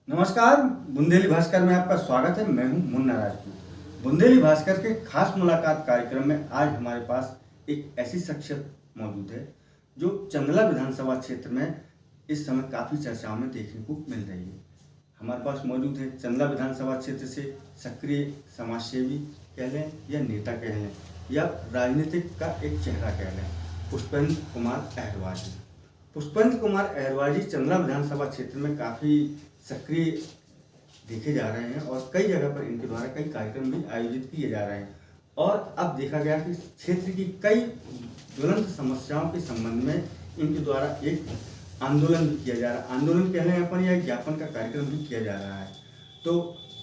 नमस्कार। बुंदेली भास्कर में आपका स्वागत है। मैं हूं मुन्ना राजपूत। बुंदेली भास्कर के खास मुलाकात कार्यक्रम में आज हमारे पास एक ऐसी शख्सियत मौजूद है जो चंदला विधानसभा क्षेत्र में इस समय काफ़ी चर्चाओं में देखने को मिल रही है। हमारे पास मौजूद है चंदला विधानसभा क्षेत्र से सक्रिय समाजसेवी कह लें या नेता कह लें या राजनीतिक का एक चेहरा कह लें, पुष्पेंद्र कुमार अहिरवार जी। पुष्पेंद्र कुमार अहिरवार जी चंदला विधानसभा क्षेत्र में काफ़ी सक्रिय देखे जा रहे हैं और कई जगह पर इनके द्वारा कई कार्यक्रम भी आयोजित किए जा रहे हैं। और अब देखा गया कि क्षेत्र की कई ज्वलंत समस्याओं के संबंध में इनके द्वारा एक आंदोलन भी किया जा रहा है। आंदोलन कह लें अपन या एक ज्ञापन का कार्यक्रम भी किया जा रहा है। तो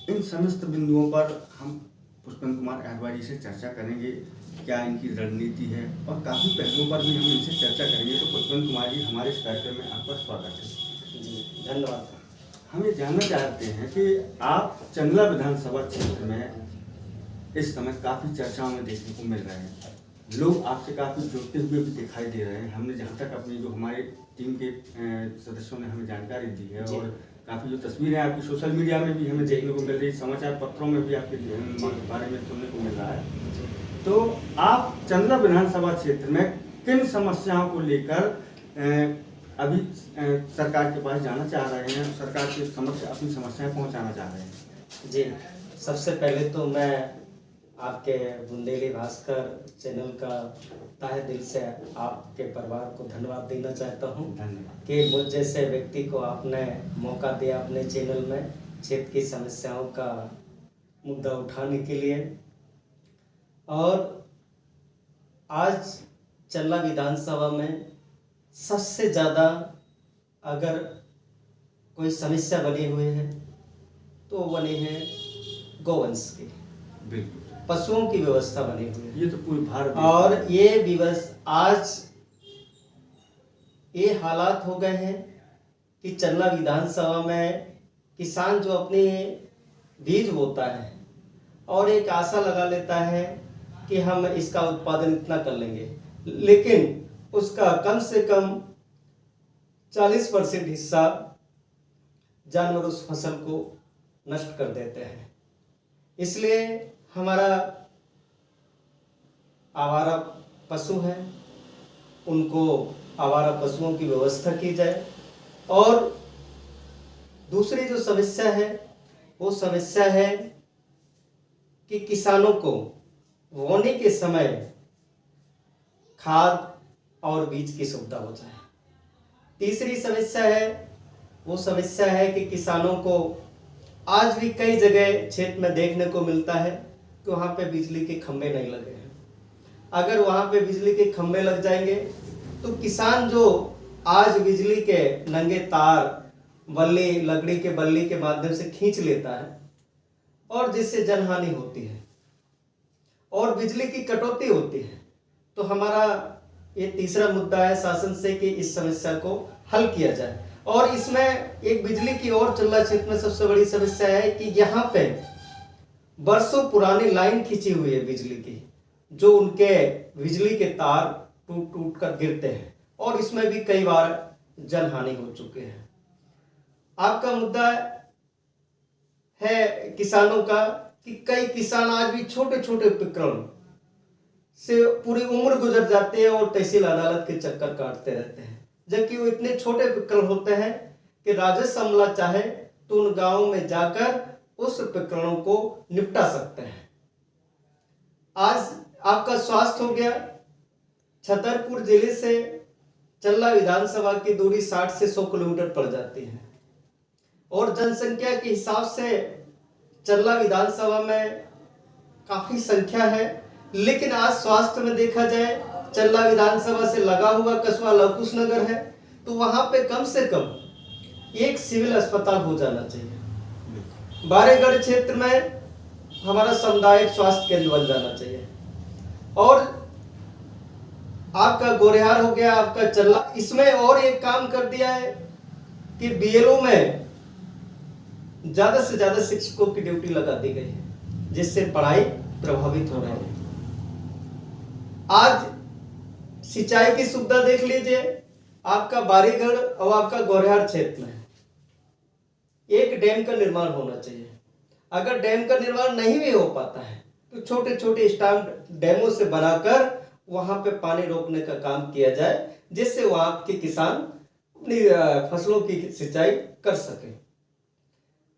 इन समस्त बिंदुओं पर हम पुष्पेंद्र कुमार अहिरवार जी से चर्चा करेंगे, क्या इनकी रणनीति है और काफ़ी पहलुओं पर भी हम इनसे चर्चा करेंगे। तो पुष्पेंद्र कुमार जी, हमारे इस कार्यक्रम में आपका स्वागत है। जी धन्यवाद। हम ये जानना चाहते हैं कि आप चंदला विधानसभा क्षेत्र में इस समय काफ़ी चर्चाओं में देखने को मिल रहे हैं। लोग आपसे काफ़ी जुड़ते हुए भी दिखाई दे रहे हैं। हमने जहाँ तक अपनी जो हमारे टीम के सदस्यों ने हमें जानकारी दी है और काफ़ी जो तस्वीरें आपकी सोशल मीडिया में भी हमें देखने को मिल रही है, समाचार पत्रों में भी आपके बारे में सुनने को मिल रहा है। तो आप चंदला विधानसभा क्षेत्र में किन समस्याओं को लेकर अभी सरकार के पास जाना चाह रहे हैं, सरकार के समक्ष अपनी समस्याएं पहुंचाना चाह रहे हैं? जी, सबसे पहले तो मैं आपके बुंदेली भास्कर चैनल का तहे दिल से आपके परिवार को धन्यवाद देना चाहता हूं। धन्यवाद कि मुझ जैसे व्यक्ति को आपने मौका दिया अपने चैनल में क्षेत्र की समस्याओं का मुद्दा उठाने के लिए। और आज चंदला विधानसभा में सबसे ज़्यादा अगर कोई समस्या बनी हुई है तो वो बनी है गौवंश की, बिल्कुल पशुओं की व्यवस्था बनी हुई है। ये तो पूरे भारत और ये व्यवस्था आज ये हालात हो गए हैं कि चंदला विधानसभा में किसान जो अपने बीज बोता है और एक आशा लगा लेता है कि हम इसका उत्पादन इतना कर लेंगे, लेकिन उसका कम से कम 40% हिस्सा जानवर उस फसल को नष्ट कर देते हैं। इसलिए हमारा आवारा पशु है, उनको आवारा पशुओं की व्यवस्था की जाए। और दूसरी जो समस्या है वो समस्या है कि किसानों को बोने के समय खाद और बीज की सुविधा हो जाए। तीसरी समस्या है वो समस्या है कि किसानों को आज भी कई जगह क्षेत्र में देखने को मिलता है कि वहाँ पे बिजली के खंभे नहीं लगे हैं। अगर वहाँ पे बिजली के खंभे लग जाएंगे तो किसान जो आज बिजली के नंगे तार बल्ली लकड़ी के बल्ली के माध्यम से खींच लेता है और जिससे जनहानि होती है और बिजली की कटौती होती है। तो हमारा ये तीसरा मुद्दा है शासन से कि इस समस्या को हल किया जाए। और इसमें एक बिजली की और चंदला क्षेत्र में सबसे बड़ी समस्या है कि यहाँ पे बरसों पुरानी लाइन खींची हुई है बिजली की, जो उनके बिजली के तार टूट टूट कर गिरते हैं और इसमें भी कई बार जनहानि हो चुके हैं। आपका मुद्दा है किसानों का कि कई किसान आज भी छोटे छोटे प्रकरण से पूरी उम्र गुजर जाते हैं और तहसील अदालत के चक्कर काटते रहते हैं, जबकि वो इतने छोटे प्रकरण होते हैं कि राजस्व अमला चाहे तो उन गांवों में जाकर उस प्रकरणों को निपटा सकते हैं। आज आपका स्वास्थ्य हो गया, छतरपुर जिले से चंदला विधानसभा की दूरी 60 से 100 किलोमीटर पड़ जाती है और जनसंख्या के हिसाब से चंदला विधानसभा में काफी संख्या है, लेकिन आज स्वास्थ्य में देखा जाए चंदला विधानसभा से लगा हुआ कस्बा लवकुश नगर है तो वहां पे कम से कम एक सिविल अस्पताल हो जाना चाहिए। बारेगढ़ क्षेत्र में हमारा सामुदायिक स्वास्थ्य केंद्र बन जाना चाहिए। और आपका गोरेहार हो गया, आपका चंदला, इसमें और एक काम कर दिया है कि बीएलओ में ज्यादा से ज्यादा शिक्षकों की ड्यूटी लगा दी गई है, जिससे पढ़ाई प्रभावित हो रही है। आज सिंचाई की सुविधा देख लीजिए, आपका बारीगढ़ और आपका गोरेहार क्षेत्र में एक डैम का निर्माण होना चाहिए। अगर डैम का निर्माण नहीं भी हो पाता है तो छोटे छोटे स्टैम्प डैमों से बनाकर वहां पे पानी रोकने का काम किया जाए, जिससे वहां के किसान अपनी फसलों की सिंचाई कर सके।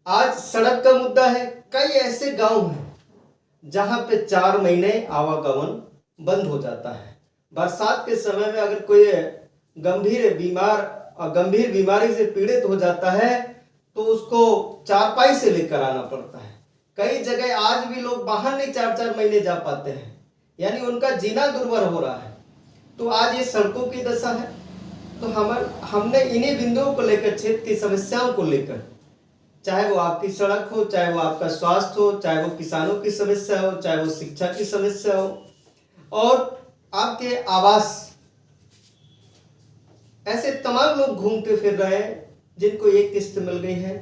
आज सड़क का मुद्दा है। कई ऐसे गांव हैं जहां पे 4 महीने आवागमन बंद हो जाता है। बरसात के समय में अगर कोई गंभीर बीमारी से पीड़ित हो जाता है तो उसको चारपाई से लेकर आना पड़ता है। कई जगह आज भी लोग बाहर नहीं 4-4 महीने जा पाते हैं, यानी उनका जीना दुर्भर हो रहा है। तो आज ये सड़कों की दशा है। तो हमने इन्हीं बिंदुओं को लेकर, क्षेत्र की समस्याओं को लेकर, चाहे वो आपकी सड़क हो, चाहे वो आपका स्वास्थ्य हो, चाहे वो किसानों की समस्या हो, चाहे वो शिक्षा की समस्या हो, और आपके आवास, ऐसे तमाम लोग घूमते फिर रहे हैं जिनको एक किस्त मिल गई है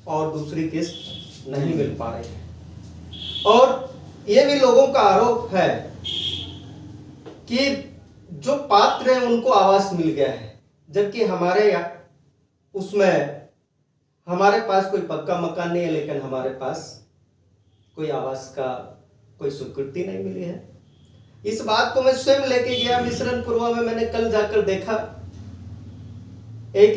और दूसरी किस्त नहीं मिल पा रही है। और ये भी लोगों का आरोप है कि जो पात्र हैं उनको आवास मिल गया है, जबकि हमारे पास कोई पक्का मकान नहीं है, लेकिन हमारे पास कोई आवास का कोई स्वीकृति नहीं मिली है। इस बात को मैं स्वयं लेके गया मिश्रणपुरवा में। मैंने कल जाकर देखा, एक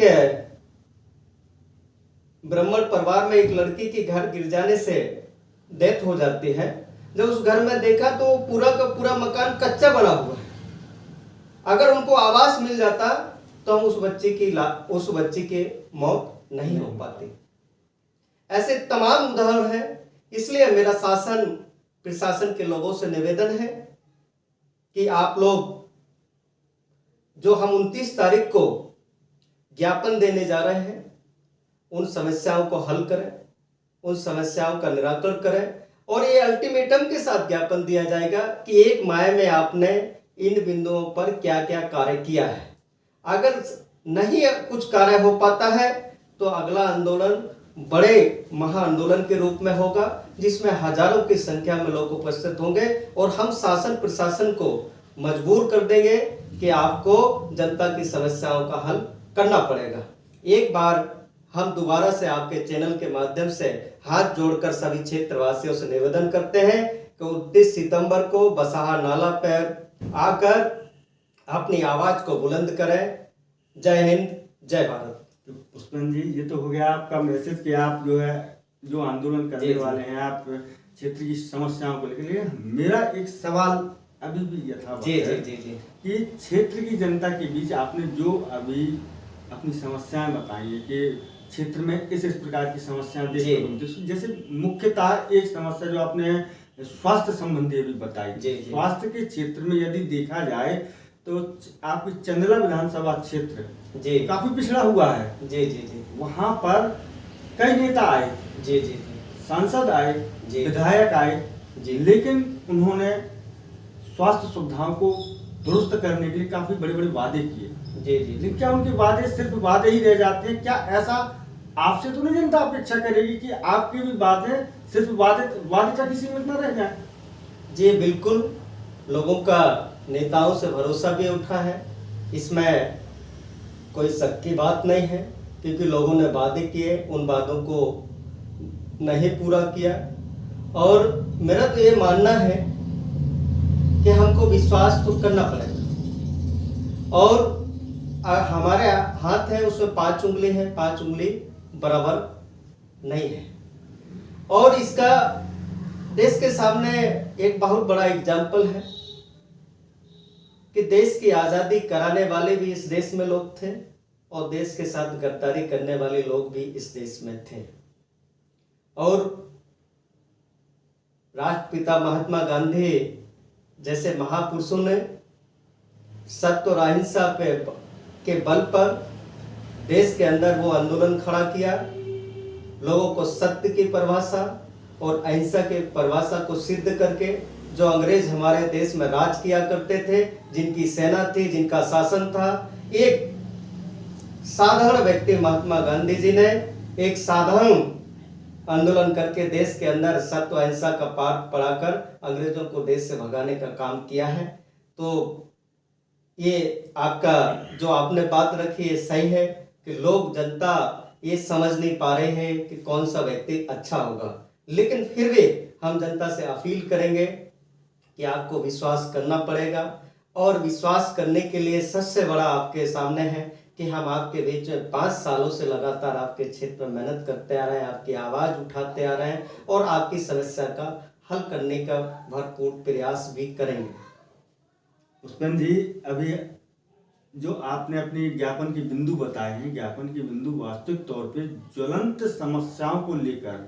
ब्राह्मण परिवार में एक लड़की के घर गिर जाने से डेथ हो जाती है। जब उस घर में देखा तो पूरा का पूरा मकान कच्चा बना हुआ है। अगर उनको आवास मिल जाता तो हम उस बच्चे की मौत नहीं हो पाती। ऐसे तमाम उदाहरण हैं। इसलिए मेरा प्रशासन के लोगों से निवेदन है कि आप लोग, जो हम 29 तारीख को ज्ञापन देने जा रहे हैं, उन समस्याओं को हल करें, उन समस्याओं का निराकरण करें। और ये अल्टीमेटम के साथ ज्ञापन दिया जाएगा कि 1 माह में आपने इन बिंदुओं पर क्या क्या कार्य किया है। अगर नहीं कुछ कार्य हो पाता है तो अगला आंदोलन बड़े महा आंदोलन के रूप में होगा, जिसमें हजारों की संख्या में लोग उपस्थित होंगे और हम शासन प्रशासन को मजबूर कर देंगे कि आपको जनता की समस्याओं का हल करना पड़ेगा। एक बार हम दोबारा से आपके चैनल के माध्यम से हाथ जोड़कर सभी क्षेत्रवासियों से निवेदन करते हैं कि 29 सितंबर को बसाहा नाला पर आकर अपनी आवाज को बुलंद करें। जय हिंद, जय भारत। तो पुष्पन जी, ये तो हो गया आपका मैसेज कि आप जो आंदोलन करने वाले हैं, आप क्षेत्र की समस्याओं को लेकर। मेरा एक सवाल अभी भी यथावत है कि क्षेत्र की जनता के बीच आपने जो अभी अपनी समस्याएं बताई है कि क्षेत्र में इस प्रकार की समस्याएं देखने को मिलती है, जैसे मुख्यतः एक समस्या जो आपने स्वास्थ्य संबंधी भी बताई। स्वास्थ्य के क्षेत्र में यदि देखा जाए तो आपकी चंदला विधानसभा क्षेत्र काफी पिछड़ा हुआ है। वहां पर कई नेता आए, सांसद आए, विधायक आए, लेकिन उन्होंने स्वास्थ्य सुविधाओं को दुरुस्त करने के लिए काफी बड़े बड़े वादे किए। लेकिन क्या उनके वादे सिर्फ वादे ही रह जाते हैं? क्या ऐसा आपसे तो नहीं जनता अपेक्षा करेगी कि आपके भी वादे सिर्फ वादे तक ही सीमित न रह जाए? जी बिल्कुल, लोगों का नेताओं से भरोसा भी उठा है, इसमें कोई शक की बात नहीं है, क्योंकि लोगों ने वादे किए, उन वादों को नहीं पूरा किया। और मेरा तो ये मानना है कि हमको विश्वास तो करना पड़ेगा। और हमारे हाथ है उसमें 5 उंगली है, 5 उंगली बराबर नहीं है। और इसका देश के सामने एक बहुत बड़ा एग्जाम्पल है कि देश की आज़ादी कराने वाले भी इस देश में लोग थे और देश के साथ गद्दारी करने वाले लोग भी इस देश में थे। और राष्ट्रपिता महात्मा गांधी जैसे महापुरुषों ने सत्य और अहिंसा के बल पर देश के अंदर वो आंदोलन खड़ा किया, लोगों को सत्य की परिभाषा और अहिंसा के परिभाषा को सिद्ध करके, जो अंग्रेज हमारे देश में राज किया करते थे, जिनकी सेना थी, जिनका शासन था, एक साधारण व्यक्ति महात्मा गांधी जी ने एक साधारण आंदोलन करके देश के अंदर सत्य अहिंसा का पाठ पढ़ाकर अंग्रेजों को देश से भगाने का काम किया है। तो ये आपका जो आपने बात रखी है सही है कि लोग जनता ये समझ नहीं पा रहे हैं कि कौन सा व्यक्ति अच्छा होगा, लेकिन फिर भी हम जनता से अपील करेंगे कि आपको विश्वास करना पड़ेगा। और विश्वास करने के लिए सबसे बड़ा आपके सामने है कि हम आपके बीच में 5 सालों से लगातार आपके क्षेत्र में मेहनत करते आ रहे हैं, आपकी आवाज़ उठाते आ रहे हैं और आपकी समस्या का हल करने का भरपूर प्रयास भी करेंगे। पुष्पेंद्र जी, अभी जो आपने अपने ज्ञापन के बिंदु बताए हैं, ज्ञापन के बिंदु वास्तविक तौर पे ज्वलंत समस्याओं को लेकर,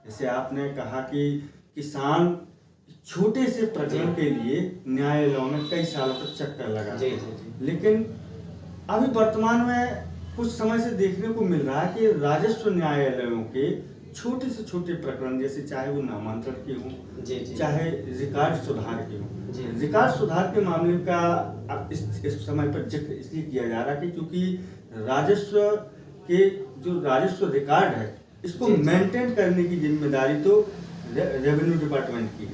जैसे आपने कहा कि किसान छोटे से प्रकरण के लिए न्यायालयों में कई सालों तक चक्कर लगा, लेकिन अभी वर्तमान में कुछ समय से देखने को मिल रहा है कि राजस्व न्यायालयों के छोटे से छोटे प्रकरण, जैसे चाहे वो नामांतरण के हों, चाहे रिकॉर्ड सुधार के हों, रिकॉर्ड सुधार के मामले का अब इस समय पर जिक्र इसलिए किया जा रहा है कि क्योंकि राजस्व के जो राजस्व रिकॉर्ड है इसको मेंटेन करने की जिम्मेदारी तो रेवेन्यू डिपार्टमेंट की,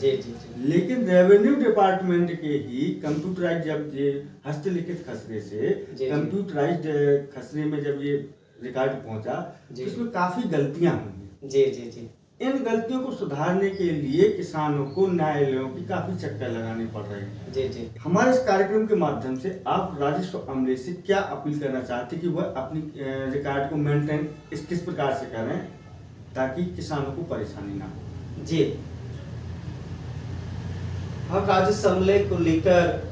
लेकिन रेवेन्यू डिपार्टमेंट के ही कंप्यूटराइज, जब ये हस्तलिखित खसरे से कंप्यूटराइज्ड खसरे में जब ये रिकॉर्ड पहुंचा तो इसमें काफी गलतियां हुई। इन गलतियों को सुधारने के लिए किसानों को न्यायालयों की काफी चक्कर लगाने पड़ रहे हैं। हमारे इस कार्यक्रम के माध्यम से आप राजस्व अमले से क्या अपील करना चाहते हैं कि वह अपनी रिकॉर्ड को मेंटेन किस प्रकार से करें ताकि किसानों को परेशानी ना हो? जी हाँ, राजस्व अमले को लेकर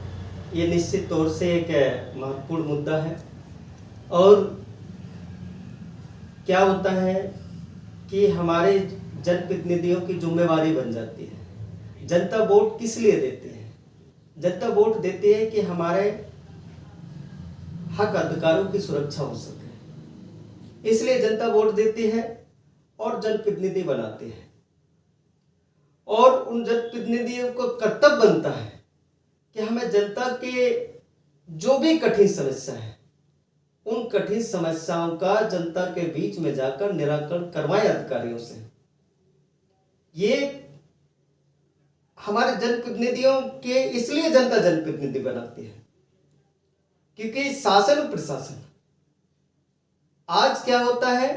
ये निश्चित तौर से एक महत्वपूर्ण मुद्दा है। और क्या होता है कि हमारे जनप्रतिनिधियों की जिम्मेवारी बन जाती है। जनता वोट किस लिए देती है? जनता वोट देती है कि हमारे हक अधिकारों की सुरक्षा हो सके, इसलिए जनता वोट देती है और जनप्रतिनिधि बनाती है। और उन जनप्रतिनिधियों को कर्तव्य बनता है कि हमें जनता के जो भी कठिन समस्या है उन कठिन समस्याओं का जनता के बीच में जाकर निराकरण करवाएं अधिकारियों से। ये हमारे जनप्रतिनिधियों के इसलिए जनता जनप्रतिनिधि बनाती है क्योंकि शासन और प्रशासन, आज क्या होता है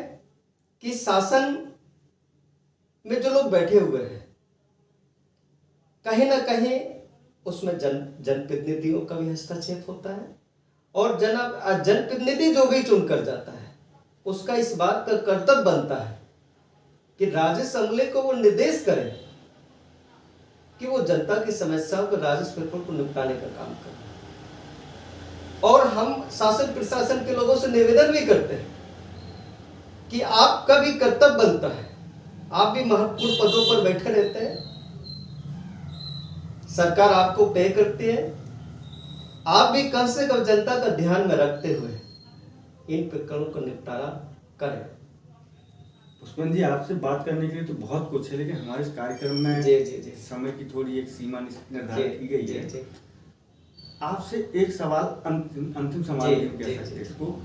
कि शासन में जो लोग बैठे हुए हैं कहीं ना कहीं उसमें जनप्रतिनिधियों का भी हस्तक्षेप होता है और जनप्रतिनिधि जो भी चुनकर जाता है उसका इस बात का कर्तव्य बनता है कि राजस्व अमले को वो निर्देश करे कि वो जनता की समस्याओं को, राजस्व को निपटाने का काम करे। और हम शासन प्रशासन के लोगों से निवेदन भी करते हैं कि आपका भी कर्तव्य बनता है, आप भी महत्वपूर्ण पदों पर बैठे रहते हैं, सरकार आपको पे करती है, आप भी कम से कम जनता का ध्यान में रखते हुए इन प्रकरणों का निपटारा करें। पुष्पेंद्र जी, आपसे बात करने के लिए तो बहुत कुछ है, लेकिन हमारे इस कार्यक्रम में समय की थोड़ी एक सीमा निर्धारित की गई है। आपसे एक सवाल, अंतिम सवाल कह सकते हैं इसको।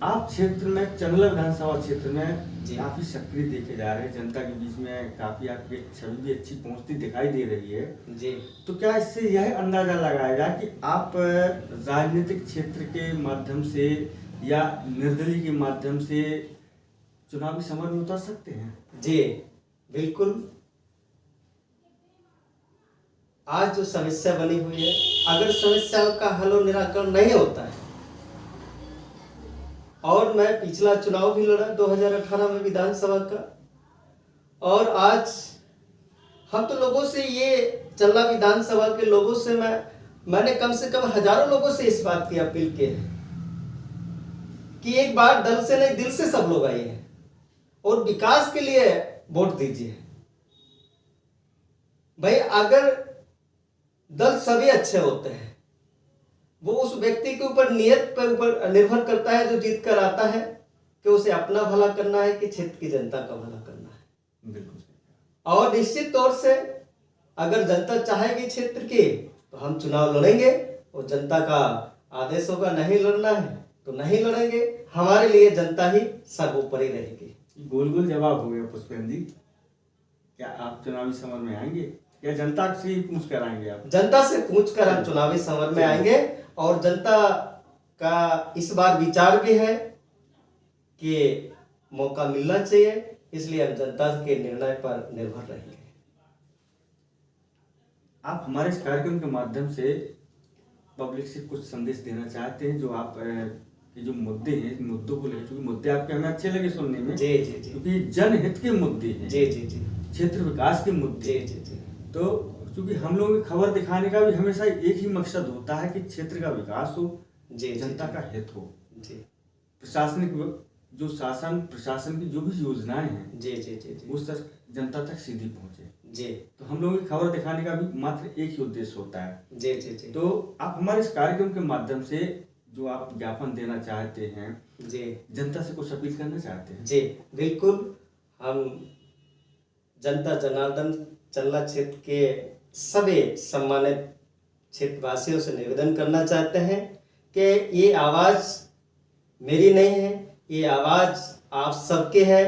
आप क्षेत्र में, चंदला विधानसभा क्षेत्र में काफी सक्रिय देखे जा रहे हैं, जनता के बीच में काफी आपकी छवि भी अच्छी पहुंचती दिखाई दे रही है जी। तो क्या इससे यह अंदाजा लगाएगा कि आप राजनीतिक क्षेत्र के माध्यम से या निर्दलीय के माध्यम से चुनावी समर में उतर सकते हैं? जी बिल्कुल। आज जो समस्या बनी हुई है, अगर समस्याओं का हल और निराकरण नहीं होता है, और मैं पिछला चुनाव भी लड़ा 2018 में विधानसभा का, और आज हम तो लोगों से, ये चंदला विधानसभा के लोगों से मैंने कम से कम हजारों लोगों से इस बात की अपील की है कि एक बार दल से नहीं दिल से सब लोग आइए और विकास के लिए वोट दीजिए। भाई अगर दल सभी अच्छे होते हैं, वो उस व्यक्ति के ऊपर, नियत पर ऊपर निर्भर करता है जो जीत कर आता है कि उसे अपना भला करना है कि क्षेत्र की जनता का भला करना है। बिल्कुल। और निश्चित तौर से अगर जनता चाहेगी क्षेत्र की तो हम चुनाव लड़ेंगे, और जनता का आदेश होगा नहीं लड़ना है तो नहीं लड़ेंगे। हमारे लिए जनता ही सर्वोपरि रहेगी। गोल गोल जवाब हो गया पुष्पेंद्र जी। क्या आप चुनावी समर में आएंगे या जनता से ही पूछ कर आएंगे? आप जनता से पूछ कर हम चुनावी समर में आएंगे, और जनता का इस बार विचार भी है कि मौका मिलना चाहिए, इसलिए हम जनता के निर्णय पर निर्भर रहेंगे। आप हमारे इस कार्यक्रम के माध्यम से पब्लिक से कुछ संदेश देना चाहते हैं, जो आप ये जो मुद्दे हैं, मुद्दों को लेकर, क्योंकि मुद्दे आपके हमें अच्छे लगे सुनने में, जी जी जी क्योंकि जनहित के मुद्दे हैं, जी जी जी क्षेत्र विकास के मुद्दे। जी जी जी तो क्योंकि हम लोगों की खबर दिखाने का भी हमेशा एक ही मकसद होता है कि क्षेत्र का विकास हो, जी जनता का हित हो, जी प्रशासनिक जो प्रशासन की जो भी योजनाएं हैं जी जी जी जी वो सर जनता तक सीधी पहुंचे। जी तो हम लोगों की खबर दिखाने का भी मात्र एक ही उद्देश्य होता है। जी जी जी तो आप हमारे इस कार्यक्रम के माध्यम से जो आप ज्ञापन देना चाहते हैं, जी जनता से कुछ अपील करना चाहते हैं? जी बिल्कुल। हम जनता जनार्दन चंदला क्षेत्र के सभी सम्मानित क्षेत्रवासियों से निवेदन करना चाहते हैं कि ये आवाज़ मेरी नहीं है, ये आवाज़ आप सबके है।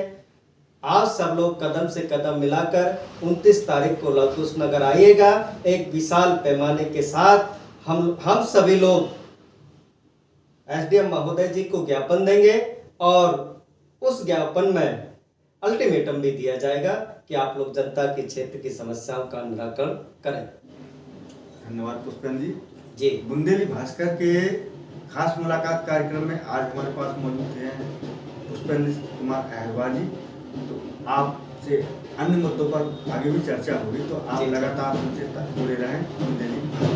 आप सब लोग कदम से कदम मिलाकर 29 तारीख को लवकुश नगर आइएगा। एक विशाल पैमाने के साथ हम सभी लोग एसडीएम महोदय जी को ज्ञापन देंगे और उस ज्ञापन में अल्टीमेटम भी दिया जाएगा कि आप लोग जनता के क्षेत्र की समस्याओं का निराकरण करें। धन्यवाद पुष्पेंद्र जी। जी बुंदेली भास्कर के खास मुलाकात कार्यक्रम में आज हमारे पास मौजूद हैं पुष्पेंद्र कुमार अहरवाल जी। तो आपसे अन्य मुद्दों पर आगे भी चर्चा होगी, तो आप जी। लगातार हमसे जुड़े रहें बुंदेली भास्कर।